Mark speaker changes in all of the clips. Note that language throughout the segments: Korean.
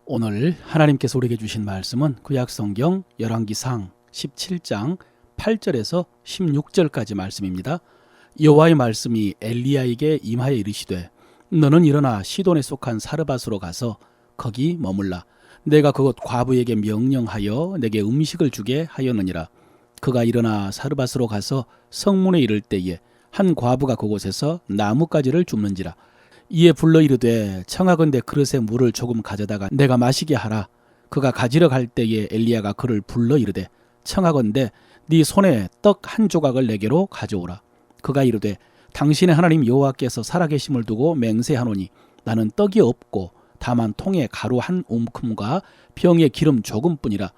Speaker 1: 오늘 하나님께서 우리에게 주신 말씀은 구약성경 열왕기상 17장 8절에서 16절까지 말씀입니다. 여호와의 말씀이 엘리야에게 임하여 이르시되 너는 일어나 시돈에 속한 사르밧으로 가서 거기 머물라. 내가 그곳 과부에게 명령하여 내게 음식을 주게 하였느니라. 그가 일어나 사르밧으로 가서 성문에 이를 때에 한 과부가 그곳에서 나뭇가지를 줍는지라. 이에 불러 이르되 청하건대 그릇에 물을 조금 가져다가 내가 마시게 하라. 그가 가지러 갈 때에 엘리야가 그를 불러 이르되 청하건대 네 손에 떡 한 조각을 내게로 가져오라. 그가 이르되 당신의 하나님 여호와께서 살아계심을 두고 맹세하노니 나는 떡이 없고 다만 통에 가루 한 움큼과 병에 기름 조금뿐이라.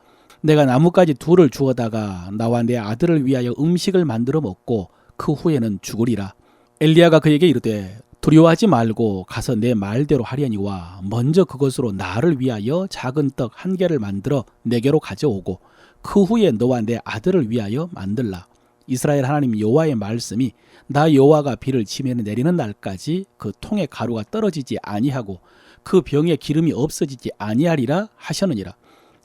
Speaker 1: 내가 나뭇가지 둘을 주어다가 나와 내 아들을 위하여 음식을 만들어 먹고 그 후에는 죽으리라. 엘리야가 그에게 이르되 두려워하지 말고 가서 내 말대로 하려니와 먼저 그것으로 나를 위하여 작은 떡 한 개를 만들어 내게로 가져오고 그 후에 너와 내 아들을 위하여 만들라. 이스라엘 하나님 여호와의 말씀이 나 여호와가 비를 지면에 내리는 날까지 그 통에 가루가 떨어지지 아니하고 그 병에 기름이 없어지지 아니하리라 하셨느니라.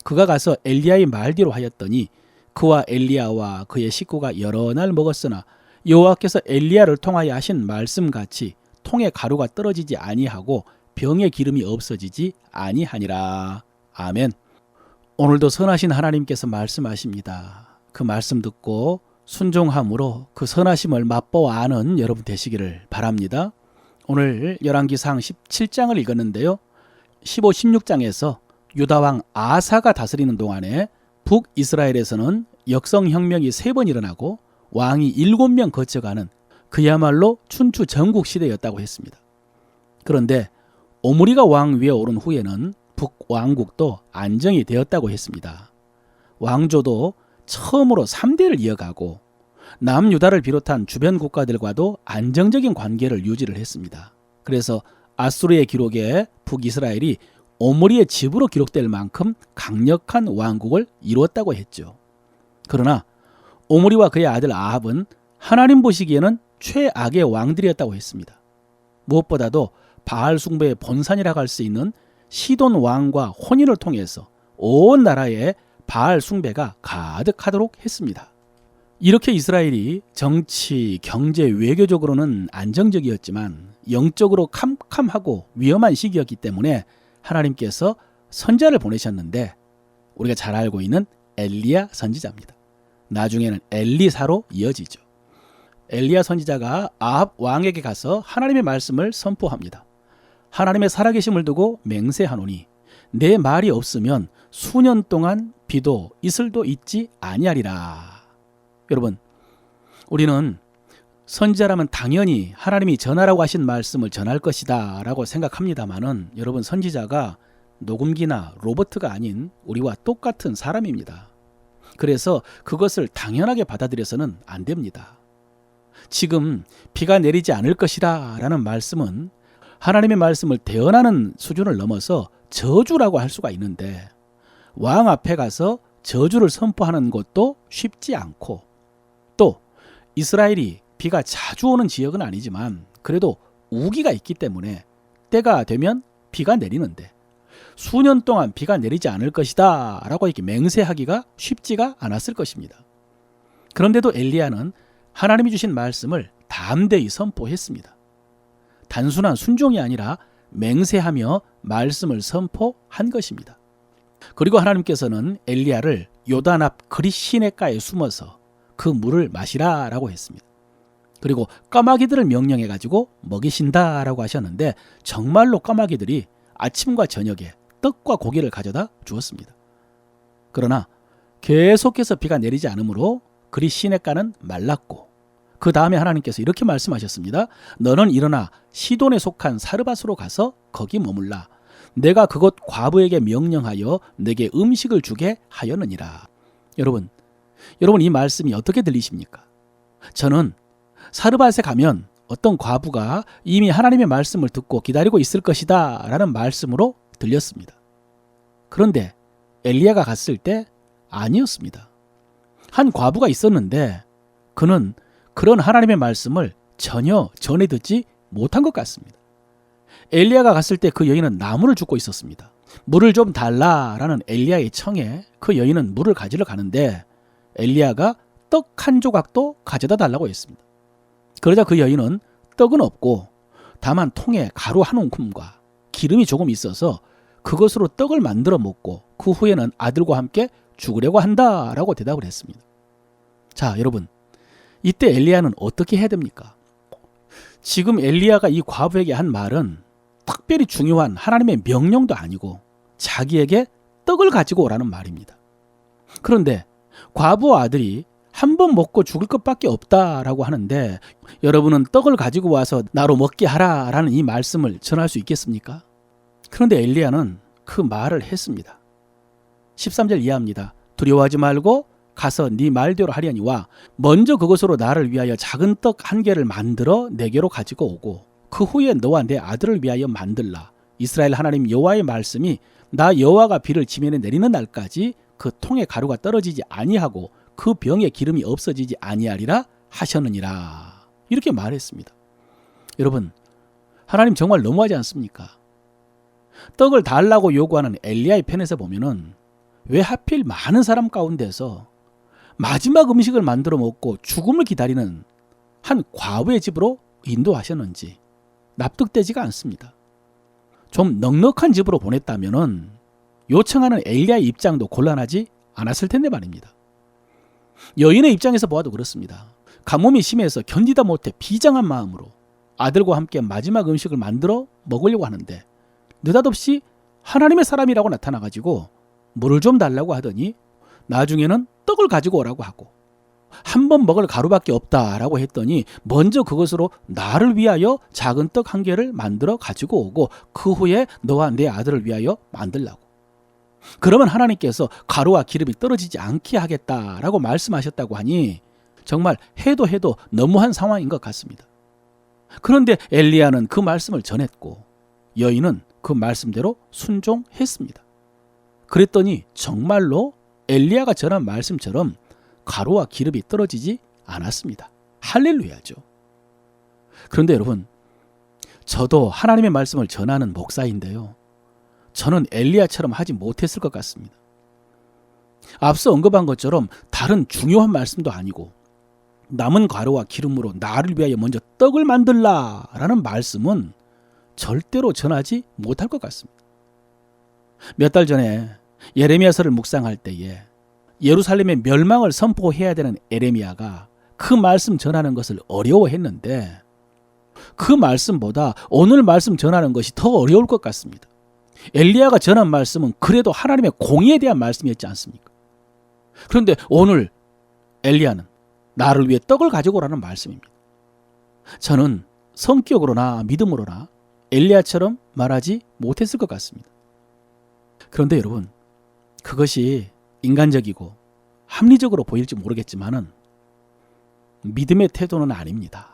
Speaker 1: 그가 가서 엘리야의 말대로 하였더니 그와 엘리야와 그의 식구가 여러 날 먹었으나 여호와께서 엘리야를 통하여 하신 말씀같이 통에 가루가 떨어지지 아니하고 병에 기름이 없어지지 아니하니라. 아멘. 오늘도 선하신 하나님께서 말씀하십니다. 그 말씀 듣고 순종함으로 그 선하심을 맛보아 아는 여러분 되시기를 바랍니다. 오늘 열왕기상 17장을 읽었는데요. 15, 16장에서 유다왕 아사가 다스리는 동안에 북이스라엘에서는 역성혁명이 3번 일어나고 왕이 7명 거쳐가는 그야말로 춘추 전국 시대였다고 했습니다. 그런데 오므리가 왕 위에 오른 후에는 북왕국도 안정이 되었다고 했습니다. 왕조도 처음으로 3대를 이어가고 남유다를 비롯한 주변 국가들과도 안정적인 관계를 유지를 했습니다. 그래서 아수르의 기록에 북이스라엘이 오므리의 집으로 기록될 만큼 강력한 왕국을 이루었다고 했죠. 그러나 오므리와 그의 아들 아합은 하나님 보시기에는 최악의 왕들이었다고 했습니다. 무엇보다도 바알 숭배의 본산이라고 할 수 있는 시돈 왕과 혼인을 통해서 온 나라에 바알 숭배가 가득하도록 했습니다. 이렇게 이스라엘이 정치, 경제, 외교적으로는 안정적이었지만 영적으로 캄캄하고 위험한 시기였기 때문에 하나님께서 선지자를 보내셨는데 우리가 잘 알고 있는 엘리야 선지자입니다. 나중에는 엘리사로 이어지죠. 엘리야 선지자가 아합 왕에게 가서 하나님의 말씀을 선포합니다. 하나님의 살아계심을 두고 맹세하노니 내 말이 없으면 수년 동안 비도 이슬도 있지 아니하리라. 여러분, 우리는 선지자라면 당연히 하나님이 전하라고 하신 말씀을 전할 것이다 라고 생각합니다마는 여러분, 선지자가 녹음기나 로봇가 아닌 우리와 똑같은 사람입니다. 그래서 그것을 당연하게 받아들여서는 안 됩니다. 지금 비가 내리지 않을 것이다 라는 말씀은 하나님의 말씀을 대언하는 수준을 넘어서 저주라고 할 수가 있는데 왕 앞에 가서 저주를 선포하는 것도 쉽지 않고 또 이스라엘이 비가 자주 오는 지역은 아니지만 그래도 우기가 있기 때문에 때가 되면 비가 내리는데 수년 동안 비가 내리지 않을 것이다 라고 이렇게 맹세하기가 쉽지가 않았을 것입니다. 그런데도 엘리야는 하나님이 주신 말씀을 담대히 선포했습니다. 단순한 순종이 아니라 맹세하며 말씀을 선포한 것입니다. 그리고 하나님께서는 엘리야를 요단 앞 그릿시내가에 숨어서 그 물을 마시라 라고 했습니다. 그리고 까마귀들을 명령해 가지고 먹이신다 라고 하셨는데 정말로 까마귀들이 아침과 저녁에 떡과 고기를 가져다 주었습니다. 그러나 계속해서 비가 내리지 않으므로 그릿시내가는 말랐고 그 다음에 하나님께서 이렇게 말씀하셨습니다. 너는 일어나 시돈에 속한 사르밧으로 가서 거기 머물라. 내가 그곳 과부에게 명령하여 내게 음식을 주게 하였느니라. 여러분 이 말씀이 어떻게 들리십니까? 저는 사르밧에 가면 어떤 과부가 이미 하나님의 말씀을 듣고 기다리고 있을 것이다 라는 말씀으로 들렸습니다. 그런데 엘리야가 갔을 때 아니었습니다. 한 과부가 있었는데 그는 그런 하나님의 말씀을 전혀 전해 듣지 못한 것 같습니다. 엘리야가 갔을 때 그 여인은 나무를 줍고 있었습니다. 물을 좀 달라라는 엘리야의 청에 그 여인은 물을 가지러 가는데 엘리야가 떡 한 조각도 가져다 달라고 했습니다. 그러자 그 여인은 떡은 없고 다만 통에 가루 한 움큼과 기름이 조금 있어서 그것으로 떡을 만들어 먹고 그 후에는 아들과 함께 죽으려고 한다라고 대답을 했습니다. 자, 여러분, 이때 엘리야는 어떻게 해야 됩니까? 지금 엘리야가 이 과부에게 한 말은 특별히 중요한 하나님의 명령도 아니고 자기에게 떡을 가지고 오라는 말입니다. 그런데 과부 아들이 한 번 먹고 죽을 것밖에 없다라고 하는데 여러분은 떡을 가지고 와서 나로 먹게 하라라는 이 말씀을 전할 수 있겠습니까? 그런데 엘리야는 그 말을 했습니다. 13절 이하입니다. 두려워하지 말고 가서 네 말대로 하려니와 먼저 그것으로 나를 위하여 작은 떡 한 개를 만들어 내게로 가지고 오고 그 후에 너와 내 아들을 위하여 만들라. 이스라엘 하나님 여호와의 말씀이 나 여호와가 비를 지면에 내리는 날까지 그 통에 가루가 떨어지지 아니하고 그 병에 기름이 없어지지 아니하리라 하셨느니라. 이렇게 말했습니다. 여러분, 하나님 정말 너무하지 않습니까? 떡을 달라고 요구하는 엘리야의 편에서 보면은 왜 하필 많은 사람 가운데서 마지막 음식을 만들어 먹고 죽음을 기다리는 한 과부의 집으로 인도하셨는지 납득되지가 않습니다. 좀 넉넉한 집으로 보냈다면은 요청하는 엘리야의 입장도 곤란하지 않았을 텐데 말입니다. 여인의 입장에서 보아도 그렇습니다. 가뭄이 심해서 견디다 못해 비장한 마음으로 아들과 함께 마지막 음식을 만들어 먹으려고 하는데 느닷없이 하나님의 사람이라고 나타나가지고 물을 좀 달라고 하더니 나중에는 떡을 가지고 오라고 하고 한 번 먹을 가루밖에 없다라고 했더니 먼저 그것으로 나를 위하여 작은 떡 한 개를 만들어 가지고 오고 그 후에 너와 내 아들을 위하여 만들라고. 그러면 하나님께서 가루와 기름이 떨어지지 않게 하겠다라고 말씀하셨다고 하니 정말 해도 너무한 상황인 것 같습니다. 그런데 엘리야는 그 말씀을 전했고 여인은 그 말씀대로 순종했습니다. 그랬더니 정말로 엘리야가 전한 말씀처럼 가루와 기름이 떨어지지 않았습니다. 할렐루야죠. 그런데 여러분, 저도 하나님의 말씀을 전하는 목사인데요. 저는 엘리야처럼 하지 못했을 것 같습니다. 앞서 언급한 것처럼 다른 중요한 말씀도 아니고 남은 가루와 기름으로 나를 위하여 먼저 떡을 만들라라는 말씀은 절대로 전하지 못할 것 같습니다. 몇 달 전에 예레미야서를 묵상할 때에 예루살렘의 멸망을 선포해야 되는 에레미야가 그 말씀 전하는 것을 어려워했는데 그 말씀보다 오늘 말씀 전하는 것이 더 어려울 것 같습니다. 엘리야가 전한 말씀은 그래도 하나님의 공의에 대한 말씀이었지 않습니까? 그런데 오늘 엘리야는 나를 위해 떡을 가지고 오라는 말씀입니다. 저는 성격으로나 믿음으로나 엘리야처럼 말하지 못했을 것 같습니다. 그런데 여러분, 그것이 인간적이고 합리적으로 보일지 모르겠지만은 믿음의 태도는 아닙니다.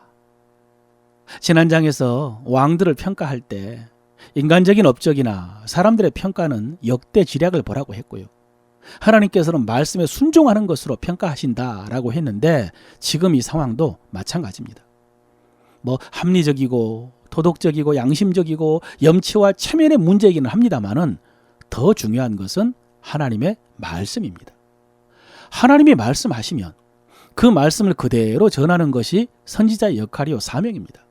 Speaker 1: 지난장에서 왕들을 평가할 때 인간적인 업적이나 사람들의 평가는 역대 지략을 보라고 했고요. 하나님께서는 말씀에 순종하는 것으로 평가하신다라고 했는데 지금 이 상황도 마찬가지입니다. 합리적이고 도덕적이고 양심적이고 염치와 체면의 문제이기는 합니다만은 더 중요한 것은 하나님의 말씀입니다. 하나님이 말씀하시면 그 말씀을 그대로 전하는 것이 선지자의 역할이요 사명입니다.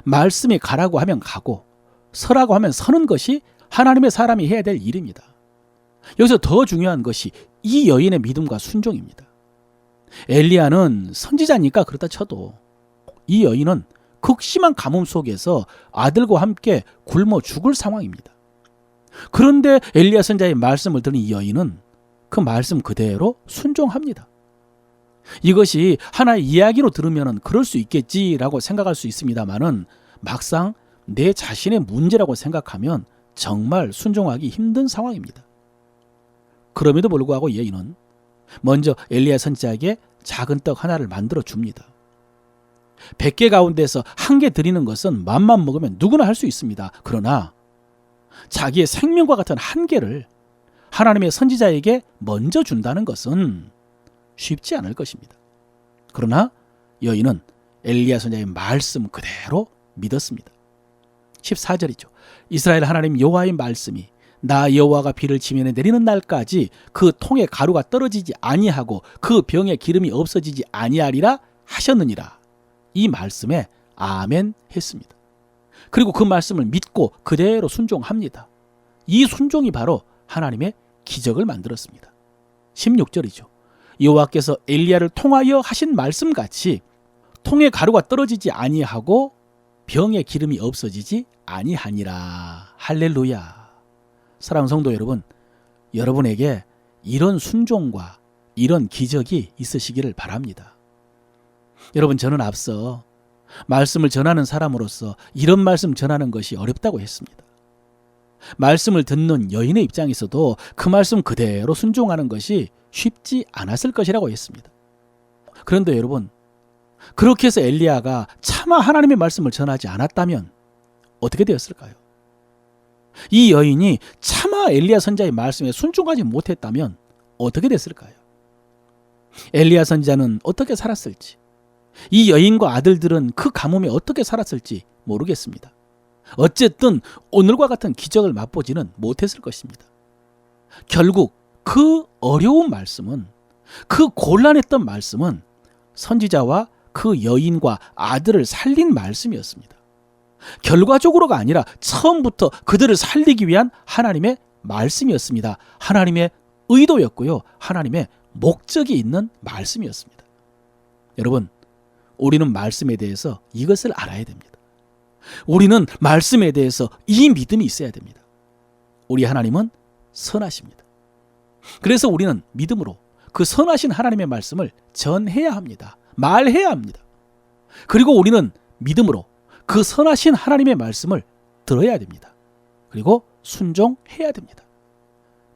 Speaker 1: 말씀이 가라고 하면 가고 서라고 하면 서는 것이 하나님의 사람이 해야 될 일입니다. 여기서 더 중요한 것이 이 여인의 믿음과 순종입니다. 엘리야는 선지자니까 그렇다 쳐도 이 여인은 극심한 가뭄 속에서 아들과 함께 굶어 죽을 상황입니다. 그런데 엘리야 선지자의 말씀을 들은 이 여인은 그 말씀 그대로 순종합니다. 이것이 하나의 이야기로 들으면 그럴 수 있겠지라고 생각할 수 있습니다만은 막상 내 자신의 문제라고 생각하면 정말 순종하기 힘든 상황입니다. 그럼에도 불구하고 이 여인은 먼저 엘리야 선지자에게 작은 떡 하나를 만들어 줍니다. 100개 가운데서 한 개 드리는 것은 맘만 먹으면 누구나 할 수 있습니다. 그러나 자기의 생명과 같은 한 개를 하나님의 선지자에게 먼저 준다는 것은 쉽지 않을 것입니다. 그러나 여인은 엘리야 선지자의 말씀 그대로 믿었습니다. 14절이죠. 이스라엘 하나님 여호와의 말씀이 나 여호와가 비를 지면에 내리는 날까지 그 통에 가루가 떨어지지 아니하고 그 병에 기름이 없어지지 아니하리라 하셨느니라. 이 말씀에 아멘 했습니다. 그리고 그 말씀을 믿고 그대로 순종합니다. 이 순종이 바로 하나님의 기적을 만들었습니다. 16절이죠. 여호와께서 엘리야를 통하여 하신 말씀같이 통에 가루가 떨어지지 아니하고 병에 기름이 없어지지 아니하니라. 할렐루야. 사랑하는 성도 여러분, 여러분에게 이런 순종과 이런 기적이 있으시기를 바랍니다. 여러분, 저는 앞서 말씀을 전하는 사람으로서 이런 말씀 전하는 것이 어렵다고 했습니다. 말씀을 듣는 여인의 입장에서도 그 말씀 그대로 순종하는 것이 쉽지 않았을 것이라고 했습니다. 그런데 여러분, 그렇게 해서 엘리야가 차마 하나님의 말씀을 전하지 않았다면 어떻게 되었을까요? 이 여인이 차마 엘리야 선지자의 말씀에 순종하지 못했다면 어떻게 됐을까요? 엘리야 선지자는 어떻게 살았을지, 이 여인과 아들들은 그 가뭄에 어떻게 살았을지 모르겠습니다. 어쨌든 오늘과 같은 기적을 맛보지는 못했을 것입니다. 결국 그 어려운 말씀은, 그 곤란했던 말씀은 선지자와 그 여인과 아들을 살린 말씀이었습니다. 결과적으로가 아니라 처음부터 그들을 살리기 위한 하나님의 말씀이었습니다. 하나님의 의도였고요. 하나님의 목적이 있는 말씀이었습니다. 여러분, 우리는 말씀에 대해서 이것을 알아야 됩니다. 우리는 말씀에 대해서 이 믿음이 있어야 됩니다. 우리 하나님은 선하십니다. 그래서 우리는 믿음으로 그 선하신 하나님의 말씀을 전해야 합니다. 말해야 합니다. 그리고 우리는 믿음으로 그 선하신 하나님의 말씀을 들어야 됩니다. 그리고 순종해야 됩니다.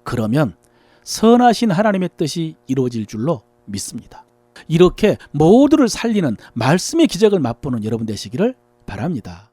Speaker 1: 그러면 선하신 하나님의 뜻이 이루어질 줄로 믿습니다. 이렇게 모두를 살리는 말씀의 기적을 맛보는 여러분 되시기를 바랍니다.